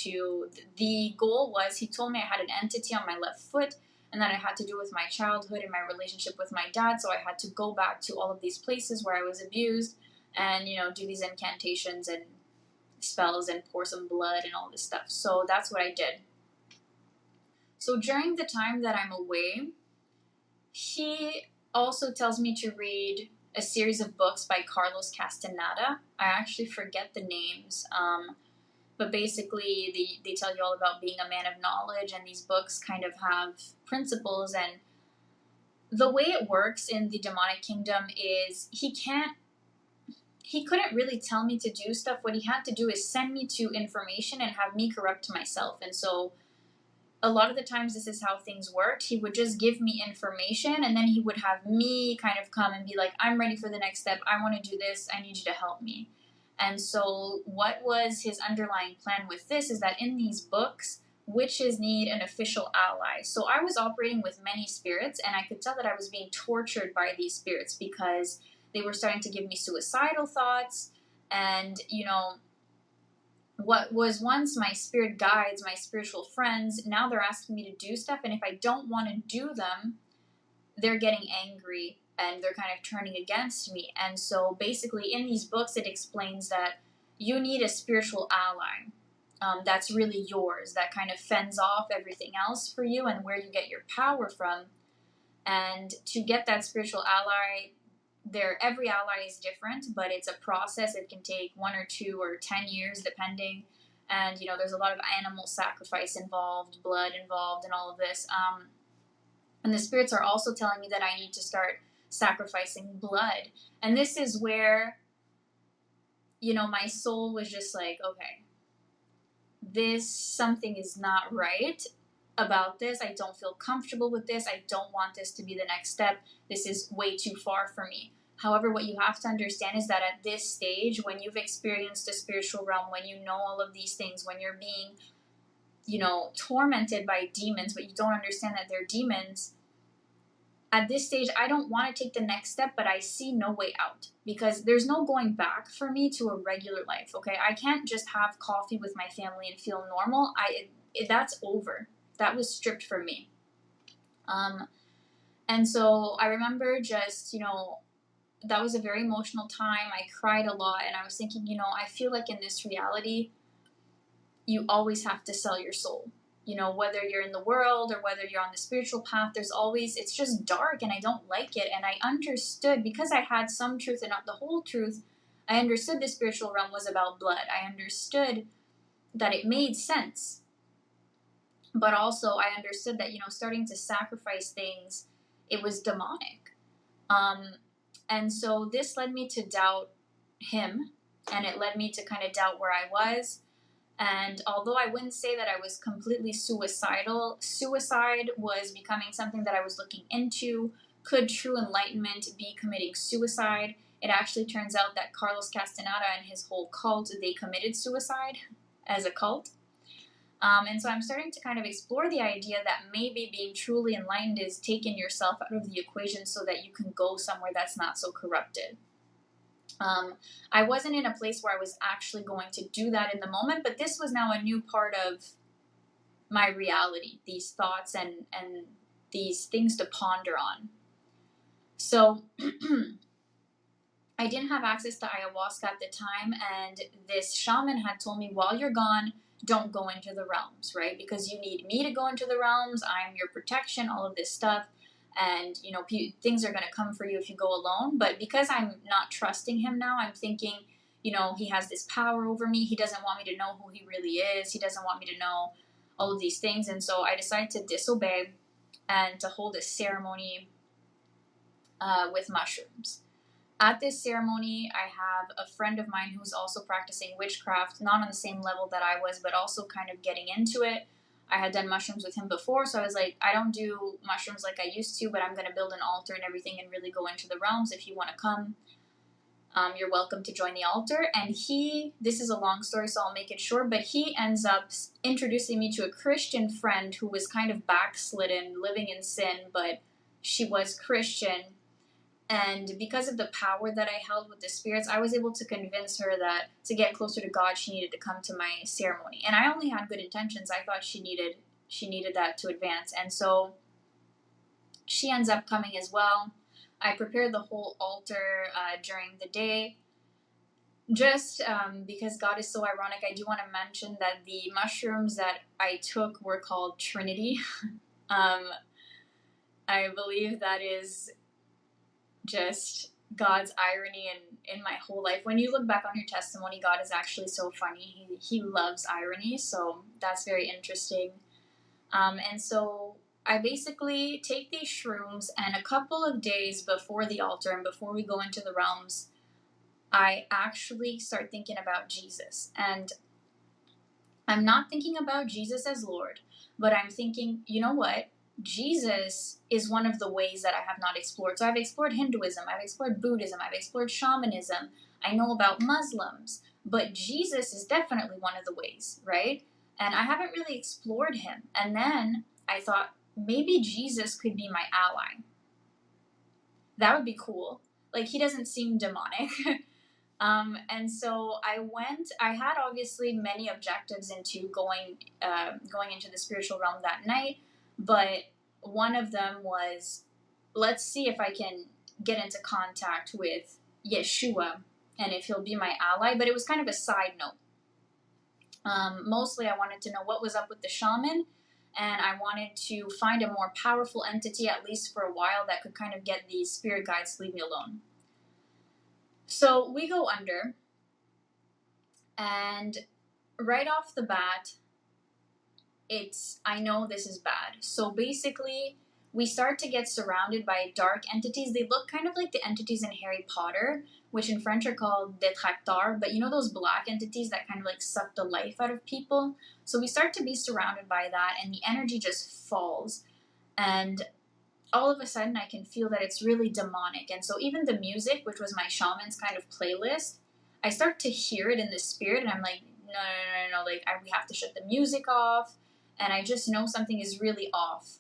the goal was, he told me I had an entity on my left foot, and that it had to do with my childhood and my relationship with my dad. So I had to go back to all of these places where I was abused and, do these incantations and spells and pour some blood and all this stuff. So that's what I did. So during the time that I'm away, he also tells me to read a series of books by Carlos Castaneda. I actually forget the names, but basically they tell you all about being a man of knowledge, and these books kind of have principles. And the way it works in the demonic kingdom is he couldn't really tell me to do stuff. What he had to do is send me to information and have me correct myself. And so a lot of the times this is how things worked. He would just give me information, and then he would have me kind of come and be like, I'm ready for the next step. I want to do this. I need you to help me. And so what was his underlying plan with this is that in these books, witches need an official ally. So I was operating with many spirits, and I could tell that I was being tortured by these spirits because they were starting to give me suicidal thoughts. And, what was once my spirit guides, my spiritual friends, now they're asking me to do stuff, and if I don't want to do them, they're getting angry and they're kind of turning against me. And so basically in these books it explains that you need a spiritual ally that's really yours, that kind of fends off everything else for you and where you get your power from. And to get that spiritual ally, every ally is different, but it's a process. It can take 1 or 2 or 10 years depending, and there's a lot of animal sacrifice involved, blood involved, and all of this. And the spirits are also telling me that I need to start sacrificing blood, and this is where my soul was just like, okay, something is not right about this. I don't feel comfortable with this. I don't want this to be the next step. This is way too far for me. However, what you have to understand is that at this stage, when you've experienced a spiritual realm, when you know all of these things, when you're being, tormented by demons, but you don't understand that they're demons, at this stage, I don't want to take the next step, but I see no way out because there's no going back for me to a regular life, okay? I can't just have coffee with my family and feel normal. That's over. That was stripped from me. And so I remember just, that was a very emotional time. I cried a lot, and I was thinking, I feel like in this reality, you always have to sell your soul. you know, whether you're in the world or whether you're on the spiritual path, there's always, it's just dark and I don't like it. And I understood, because I had some truth and not the whole truth, I understood the spiritual realm was about blood. I understood that it made sense. But also I understood that, you know, starting to sacrifice things, it was demonic. And so this led me to doubt him, and it led me to kind of doubt where I was. And although I wouldn't say that I was completely suicidal, suicide was becoming something that I was looking into. Could true enlightenment be committing suicide? It actually turns out that Carlos Castaneda and his whole cult, they committed suicide as a cult. And so I'm starting to kind of explore the idea that maybe being truly enlightened is taking yourself out of the equation so that you can go somewhere that's not so corrupted. I wasn't in a place where I was actually going to do that in the moment, but this was now a new part of my reality, these thoughts and these things to ponder on. So I didn't have access to ayahuasca at the time, and this shaman had told me, while you're gone, don't go into the realms, right? Because you need me to go into the realms. I'm your protection, all of this stuff. And, you know, things are going to come for you if you go alone. But because I'm not trusting him now, I'm thinking, you know, he has this power over me. He doesn't want me to know who he really is. He doesn't want me to know all of these things. And so I decided to disobey and to hold a ceremony with mushrooms. At this ceremony, I have a friend of mine who's also practicing witchcraft, not on the same level that I was, but also kind of getting into it. I had done mushrooms with him before, so I was like, I don't do mushrooms like I used to, but I'm going to build an altar and everything and really go into the realms. If you want to come, you're welcome to join the altar. And this is a long story, so I'll make it short, but he ends up introducing me to a Christian friend who was kind of backslidden, living in sin, but she was Christian. And because of the power that I held with the spirits, I was able to convince her that to get closer to God, she needed to come to my ceremony. And I only had good intentions. I thought she needed that to advance. And so she ends up coming as well. I prepared the whole altar during the day. Just because God is so ironic, I do want to mention that the mushrooms that I took were called Trinity. I believe that is just God's irony in my whole life. When you look back on your testimony, God is actually so funny. He loves irony, so that's very interesting. And so I basically take these shrooms, and a couple of days before the altar and before we go into the realms, I actually start thinking about Jesus. And I'm not thinking about Jesus as Lord, but I'm thinking, you know what? Jesus is one of the ways that I have not explored. So I've explored Hinduism, I've explored Buddhism, I've explored shamanism, I know about Muslims, but Jesus is definitely one of the ways, right? And I haven't really explored him. And then I thought, maybe Jesus could be my ally. That would be cool. Like, he doesn't seem demonic. And so I had obviously many objectives into going into the spiritual realm that night. But one of them was, let's see if I can get into contact with Yeshua and if he'll be my ally. But it was kind of a side note. Mostly I wanted to know what was up with the shaman, and I wanted to find a more powerful entity, at least for a while, that could kind of get these spirit guides to leave me alone. So we go under, and right off the bat, I know this is bad. So basically, we start to get surrounded by dark entities. They look kind of like the entities in Harry Potter, which in French are called détracteurs, but you know those black entities that kind of like suck the life out of people? So we start to be surrounded by that, and the energy just falls. And all of a sudden, I can feel that it's really demonic. And so even the music, which was my shaman's kind of playlist, I start to hear it in the spirit, and I'm like, no, like, we have to shut the music off. And I just know something is really off.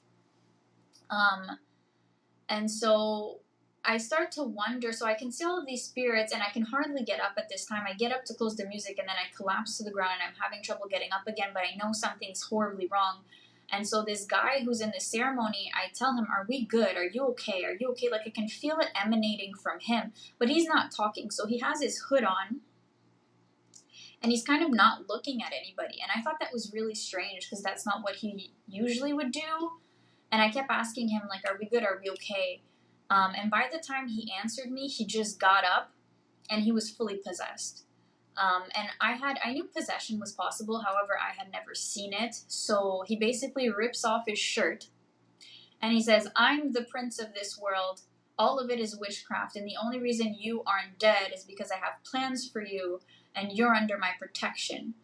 And so I start to wonder, so I can see all of these spirits, and I can hardly get up at this time. I get up to close the music, and then I collapse to the ground, and I'm having trouble getting up again, but I know something's horribly wrong. And so this guy who's in the ceremony, I tell him, are we good? Are you okay? Are you okay? Like, I can feel it emanating from him, but he's not talking. So he has his hood on, and he's kind of not looking at anybody. And I thought that was really strange because that's not what he usually would do. And I kept asking him, like, are we good? Are we okay? And by the time he answered me, he just got up and he was fully possessed. And I knew possession was possible. However, I had never seen it. So he basically rips off his shirt and he says, I'm the prince of this world. All of it is witchcraft. And the only reason you aren't dead is because I have plans for you and you're under my protection.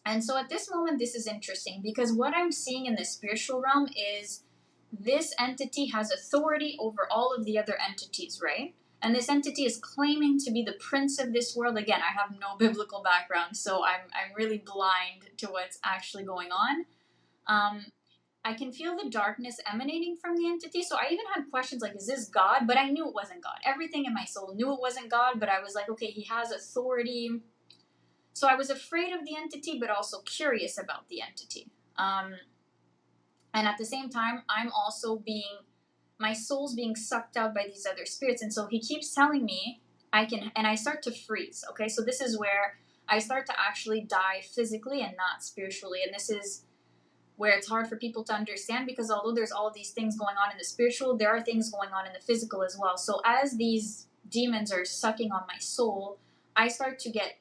And so at this moment, this is interesting because what I'm seeing in the spiritual realm is this entity has authority over all of the other entities, right? And this entity is claiming to be the prince of this world. Again, I have no biblical background, so I'm really blind to what's actually going on. I can feel the darkness emanating from the entity. So I even had questions like, is this God? But I knew it wasn't God. Everything in my soul knew it wasn't God, but I was like, okay, he has authority. So I was afraid of the entity, but also curious about the entity. And at the same time, I'm also my soul's being sucked out by these other spirits. And so he keeps telling me and I start to freeze. Okay. So this is where I start to actually die physically and not spiritually. And this is where it's hard for people to understand because although there's all of these things going on in the spiritual, there are things going on in the physical as well. So as these demons are sucking on my soul, I start to get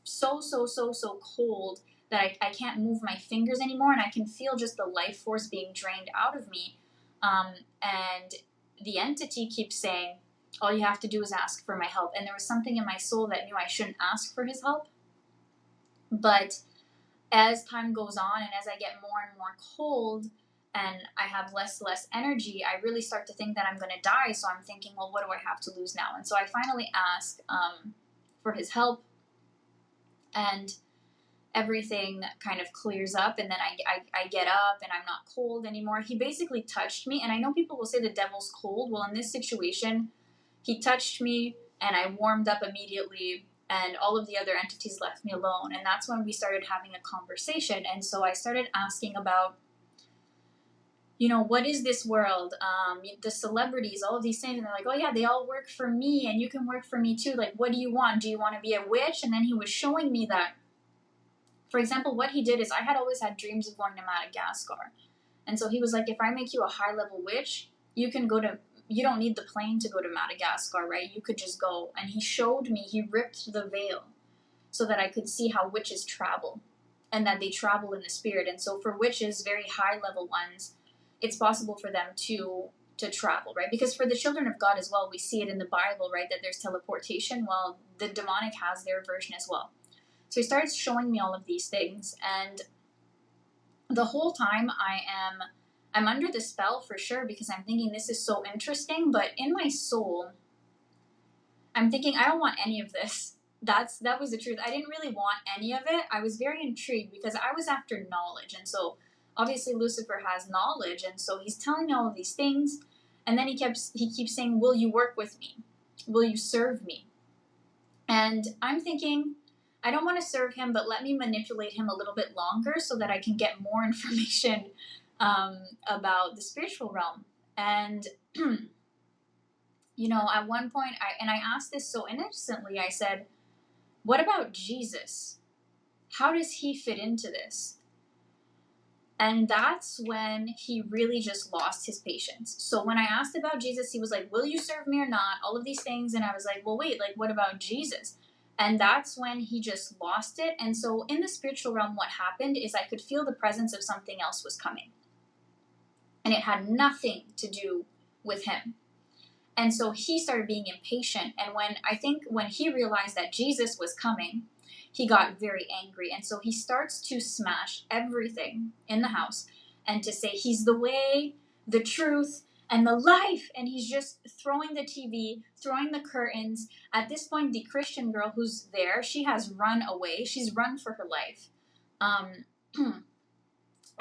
so cold that I can't move my fingers anymore, and I can feel just the life force being drained out of me. And the entity keeps saying, all you have to do is ask for my help. And there was something in my soul that knew I shouldn't ask for his help. But as time goes on and as I get more and more cold and I have less energy, I really start to think that I'm going to die. So I'm thinking, well, what do I have to lose now? And so I finally ask for his help, and everything kind of clears up, and then I get up and I'm not cold anymore. He basically touched me, and I know people will say the devil's cold. Well, in this situation, he touched me and I warmed up immediately, and all of the other entities left me alone. And that's when we started having a conversation. And so I started asking about, what is this world? The celebrities, all of these things. And they're like, oh yeah, they all work for me and you can work for me too. Like, what do you want? Do you want to be a witch? And then he was showing me that, for example, what he did is I had always had dreams of going to Madagascar. And so he was like, if I make you a high-level witch, you don't need the plane to go to Madagascar, right? You could just go. And he showed me, he ripped the veil so that I could see how witches travel and that they travel in the spirit. And so for witches, very high-level ones, it's possible for them to travel, right? Because for the children of God as well, we see it in the Bible, right, that there's teleportation. Well, the demonic has their version as well. So he started showing me all of these things, and the whole time I'm under the spell for sure because I'm thinking this is so interesting, but in my soul, I'm thinking I don't want any of this. That was the truth. I didn't really want any of it. I was very intrigued because I was after knowledge, and so obviously Lucifer has knowledge, and so he's telling me all of these things, and then he keeps saying, will you work with me? Will you serve me? And I'm thinking, I don't want to serve him, but let me manipulate him a little bit longer so that I can get more information about the spiritual realm. And, at one point, I asked this so innocently, I said, what about Jesus? How does he fit into this? And that's when he really just lost his patience. So when I asked about Jesus, he was like, will you serve me or not? All of these things. And I was like, well, wait, like, what about Jesus? And that's when he just lost it. And so in the spiritual realm, what happened is I could feel the presence of something else was coming. And it had nothing to do with him. And so he started being impatient. And when he realized that Jesus was coming, he got very angry. And so he starts to smash everything in the house and to say he's the way, the truth, and the life. And he's just throwing the TV, throwing the curtains. At this point, the Christian girl who's there, she has run away. She's run for her life.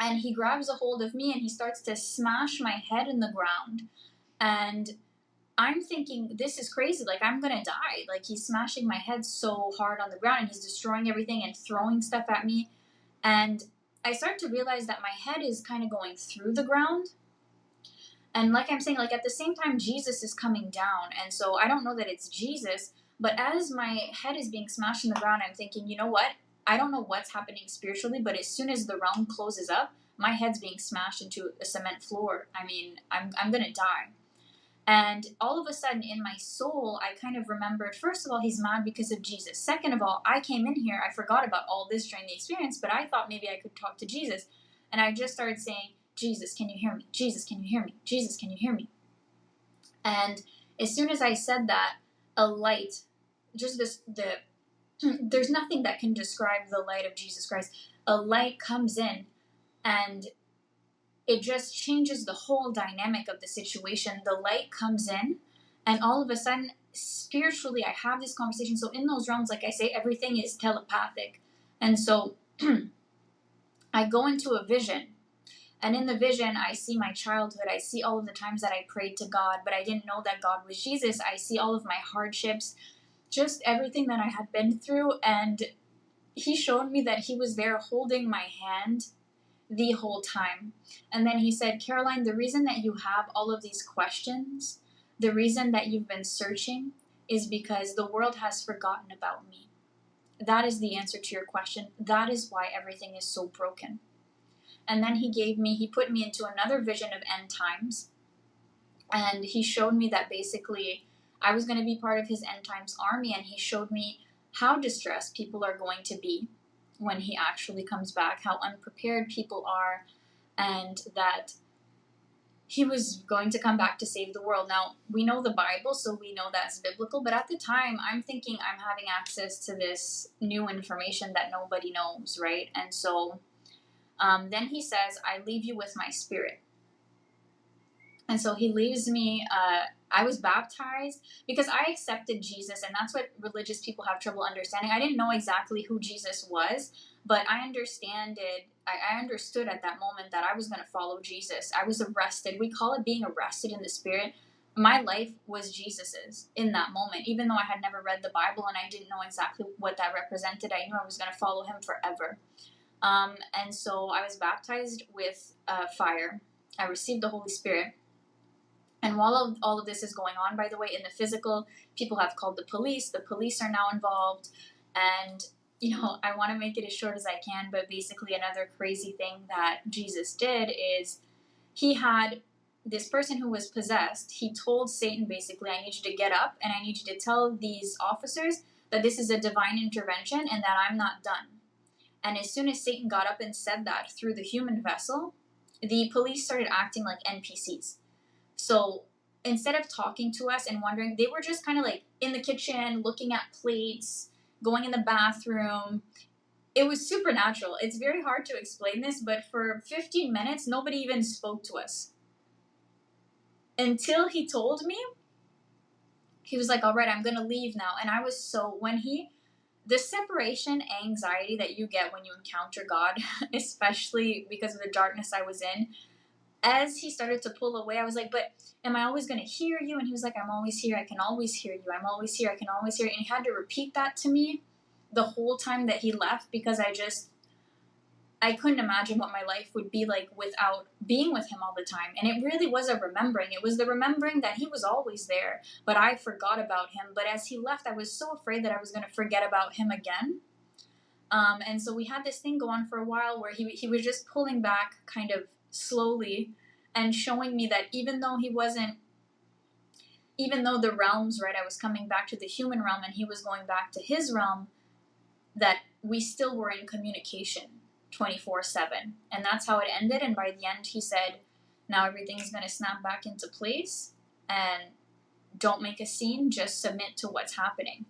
And he grabs a hold of me and he starts to smash my head in the ground. And I'm thinking, this is crazy. Like, I'm going to die. Like, he's smashing my head so hard on the ground and he's destroying everything and throwing stuff at me. And I start to realize that my head is kind of going through the ground. And like I'm saying, like, at the same time, Jesus is coming down. And so I don't know that it's Jesus, But as my head is being smashed in the ground, I'm thinking, you know what? I don't know what's happening spiritually, but as soon as the realm closes up, my head's being smashed into a cement floor. I mean, I'm going to die. And all of a sudden in my soul, I kind of remembered, first of all, he's mad because of Jesus. Second of all, I came in here, I forgot about all this during the experience, but I thought maybe I could talk to Jesus. And I just started saying, Jesus, can you hear me? Jesus, can you hear me? Jesus, can you hear me? And as soon as I said that, a light, there's nothing that can describe the light of Jesus Christ. A light comes in and it just changes the whole dynamic of the situation. The light comes in, and all of a sudden, spiritually, I have this conversation. So in those realms, like I say, everything is telepathic. And so I go into a vision. And in the vision, I see my childhood. I see all of the times that I prayed to God, but I didn't know that God was Jesus. I see all of my hardships, just everything that I had been through. And he showed me that he was there holding my hand the whole time. And then he said, Carolane, the reason that you have all of these questions, the reason that you've been searching is because the world has forgotten about me. That is the answer to your question. That is why everything is so broken. And then he put me into another vision of end times. And he showed me that basically I was going to be part of his end times army. And he showed me how distressed people are going to be when he actually comes back, how unprepared people are, and that he was going to come back to save the world. Now, we know the Bible, so we know that's biblical, but at the time, I'm thinking I'm having access to this new information that nobody knows, right? And so then he says, I leave you with my spirit. And so he leaves me, I was baptized because I accepted Jesus, and that's what religious people have trouble understanding. I didn't know exactly who Jesus was, but I understood at that moment that I was going to follow Jesus. I was arrested. We call it being arrested in the spirit. My life was Jesus's in that moment, even though I had never read the Bible and I didn't know exactly what that represented. I knew I was going to follow him forever. And so I was baptized with fire. I received the Holy Spirit. And while all of this is going on, by the way, in the physical, people have called the police. The police are now involved. And, I want to make it as short as I can, but basically another crazy thing that Jesus did is he had this person who was possessed. He told Satan, basically, I need you to get up and I need you to tell these officers that this is a divine intervention and that I'm not done. And as soon as Satan got up and said that through the human vessel, the police started acting like NPCs. So instead of talking to us and wondering, they were just kind of like in the kitchen, looking at plates, going in the bathroom. It was supernatural. It's very hard to explain this, but for 15 minutes, nobody even spoke to us. Until he told me, he was like, all right, I'm going to leave now. And I was the separation anxiety that you get when you encounter God, especially because of the darkness I was in, as he started to pull away, I was like, but am I always going to hear you? And he was like, I'm always here. I can always hear you. I'm always here. I can always hear you. And he had to repeat that to me the whole time that he left because I couldn't imagine what my life would be like without being with him all the time. And it really was a remembering. It was the remembering that he was always there, but I forgot about him. But as he left, I was so afraid that I was going to forget about him again. And so we had this thing go on for a while where he was just pulling back kind of slowly and showing me that even though the realms, right, I was coming back to the human realm and he was going back to his realm, that we still were in communication 24/7. And that's how it ended. And by the end, he said, now everything's going to snap back into place and don't make a scene, just submit to what's happening.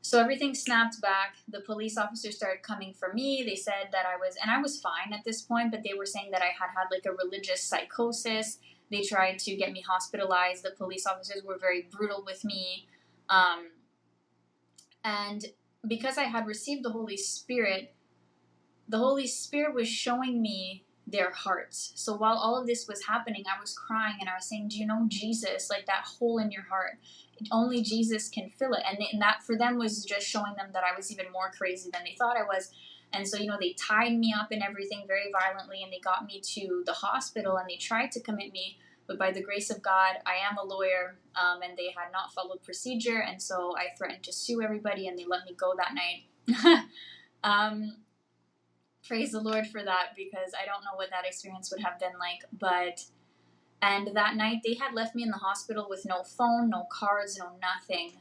So everything snapped back. The police officers started coming for me. They said that I was fine at this point, but they were saying that I had like a religious psychosis. They tried to get me hospitalized. The police officers were very brutal with me. And because I had received the Holy Spirit was showing me their hearts. So while all of this was happening, I was crying and I was saying, do you know Jesus? Like that hole in your heart. Only Jesus can fill it. And that for them was just showing them that I was even more crazy than they thought I was. And so, they tied me up and everything very violently and they got me to the hospital and they tried to commit me. But by the grace of God, I am a lawyer, and they had not followed procedure, and so I threatened to sue everybody, and they let me go that night. Praise the Lord for that, because I don't know what that experience would have been like. And that night they had left me in the hospital with no phone, no cards, no nothing.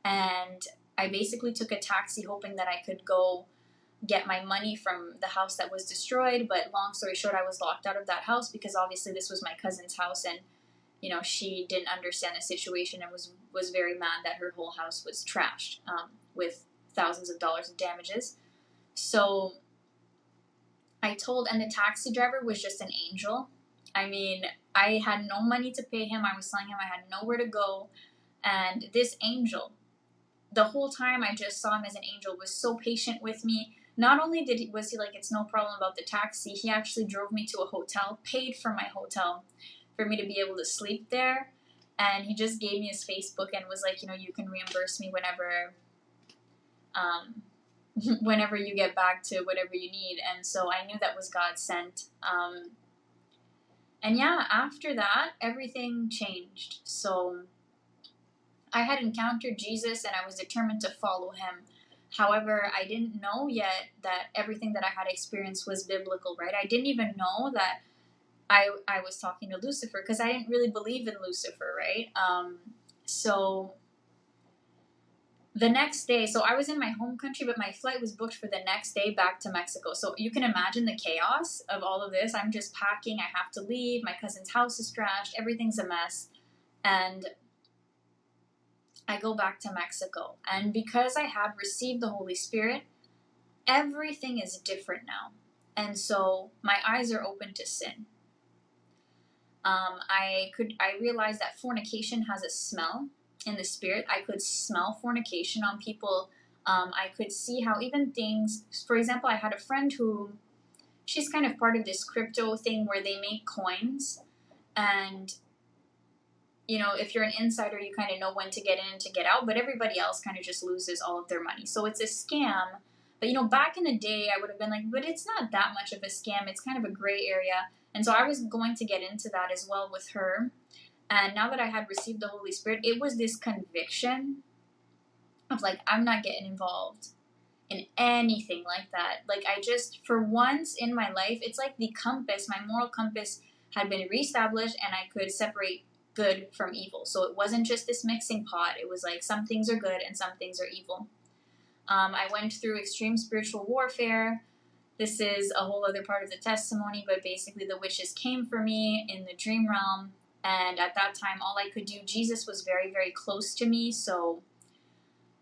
And I basically took a taxi hoping that I could go get my money from the house that was destroyed. But long story short, I was locked out of that house because obviously this was my cousin's house, and she didn't understand the situation and was very mad that her whole house was trashed, with thousands of dollars in damages. So and the taxi driver was just an angel. I mean, I had no money to pay him. I was telling him I had nowhere to go. And this angel, the whole time I just saw him as an angel, was so patient with me. Not only was he like, it's no problem about the taxi, he actually drove me to a hotel, paid for my hotel for me to be able to sleep there. And he just gave me his Facebook and was like, you can reimburse me whenever you get back to whatever you need. And so I knew that was God sent. And yeah, after that, everything changed. So I had encountered Jesus and I was determined to follow him. However, I didn't know yet that everything that I had experienced was biblical, right? I didn't even know that I was talking to Lucifer, because I didn't really believe in Lucifer, right? So the next day, so I was in my home country, but my flight was booked for the next day back to Mexico. So you can imagine the chaos of all of this. I'm just packing. I have to leave. My cousin's house is trashed. Everything's a mess. And I go back to Mexico. And because I had received the Holy Spirit, everything is different now. And so my eyes are open to sin. I realized that fornication has a smell in the spirit. I could smell fornication on people. I could see how even things, for example, I had a friend who, she's kind of part of this crypto thing where they make coins, and if you're an insider, you kind of know when to get in and to get out, but everybody else kind of just loses all of their money. So it's a scam. But back in the day, I would have been like, but it's not that much of a scam. It's kind of a gray area. And so I was going to get into that as well with her. And now that I had received the Holy Spirit, it was this conviction of like, I'm not getting involved in anything like that. Like, I just, for once in my life, it's like the compass, my moral compass had been reestablished, and I could separate good from evil. So it wasn't just this mixing pot. It was like, some things are good and some things are evil. I went through extreme spiritual warfare. This is a whole other part of the testimony, but basically the witches came for me in the dream realm. And at that time, all I could do, Jesus was very, very close to me. So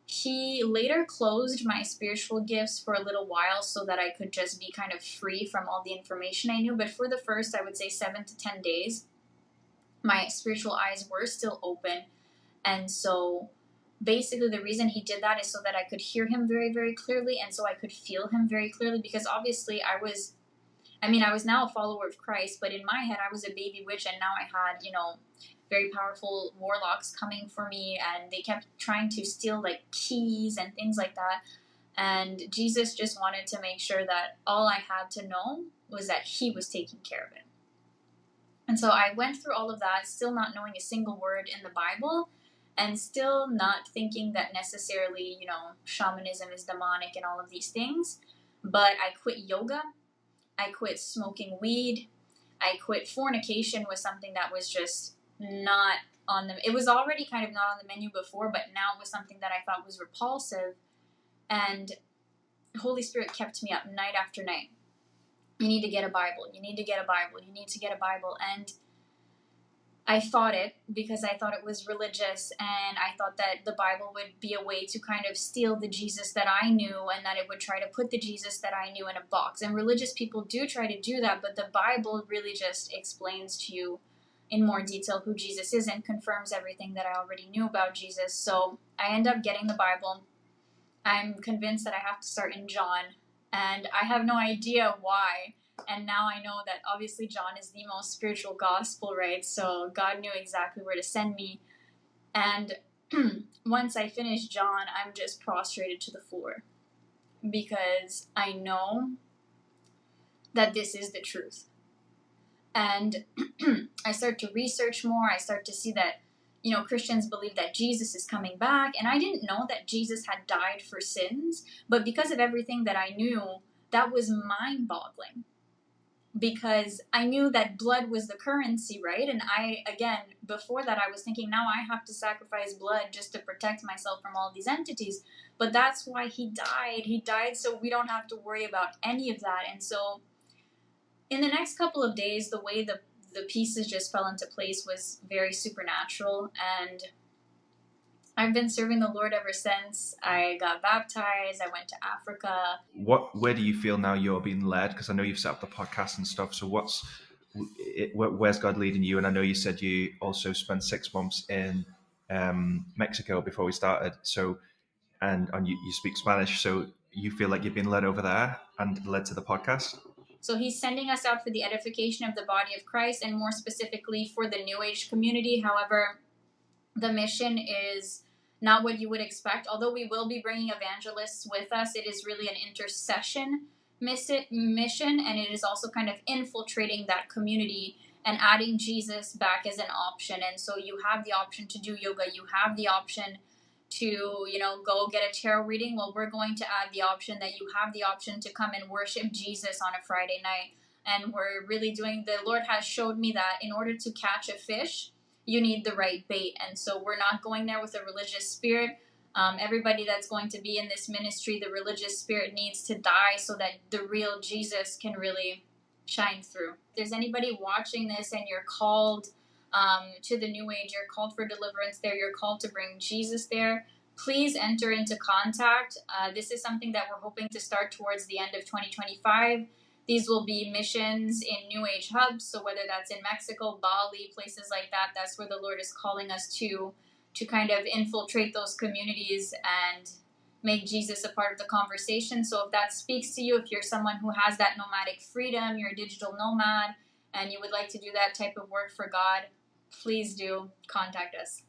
he later closed my spiritual gifts for a little while so that I could just be kind of free from all the information I knew. But for the first, I would say 7 to 10 days, my spiritual eyes were still open. And so basically the reason he did that is so that I could hear him very, very clearly, and so I could feel him very clearly, because obviously I was now a follower of Christ, but in my head I was a baby witch, and now I had, very powerful warlocks coming for me, and they kept trying to steal like keys and things like that. And Jesus just wanted to make sure that all I had to know was that he was taking care of it. And so I went through all of that, still not knowing a single word in the Bible, and still not thinking that necessarily, shamanism is demonic and all of these things. But I quit yoga. I quit smoking weed. I quit fornication, was something that was just not on the, it was already kind of not on the menu before, but now it was something that I thought was repulsive. And the Holy Spirit kept me up night after night. You need to get a Bible. You need to get a Bible. You need to get a Bible. And I fought it because I thought it was religious, and I thought that the Bible would be a way to kind of steal the Jesus that I knew, and that it would try to put the Jesus that I knew in a box. And religious people do try to do that, but the Bible really just explains to you in more detail who Jesus is and confirms everything that I already knew about Jesus. So I end up getting the Bible. I'm convinced that I have to start in John, and I have no idea why. And now I know that obviously John is the most spiritual gospel, right? So God knew exactly where to send me. And once I finish John, I'm just prostrated to the floor, because I know that this is the truth. And I start to research more. I start to see that, Christians believe that Jesus is coming back. And I didn't know that Jesus had died for sins. But because of everything that I knew, that was mind boggling. Because I knew that blood was the currency, right? And before that, I was thinking, now I have to sacrifice blood just to protect myself from all these entities. But that's why he died. He died so we don't have to worry about any of that. And so in the next couple of days, the way the pieces just fell into place was very supernatural. And I've been serving the Lord ever since. I got baptized. I went to Africa. Where do you feel now you're being led? Because I know you've set up the podcast and stuff. So where's God leading you? And I know you said you also spent 6 months in Mexico before we started. So, and you speak Spanish. So you feel like you've been led over there and led to the podcast? So he's sending us out for the edification of the body of Christ, and more specifically for the New Age community. However, the mission is not what you would expect. Although we will be bringing evangelists with us, it is really an intercession mission, and it is also kind of infiltrating that community and adding Jesus back as an option. And so you have the option to do yoga. You have the option to, go get a tarot reading. Well, we're going to add the option that you have the option to come and worship Jesus on a Friday night. And we're really the Lord has showed me that in order to catch a fish, you need the right bait. And so we're not going there with a religious spirit. Everybody that's going to be in this ministry, the religious spirit needs to die so that the real Jesus can really shine through. If there's anybody watching this and you're called to the New Age, you're called for deliverance there, you're called to bring Jesus there, please enter into contact. This is something that we're hoping to start towards the end of 2025. These will be missions in New Age hubs. So whether that's in Mexico, Bali, places like that, that's where the Lord is calling us to kind of infiltrate those communities and make Jesus a part of the conversation. So if that speaks to you, if you're someone who has that nomadic freedom, you're a digital nomad, and you would like to do that type of work for God, please do contact us.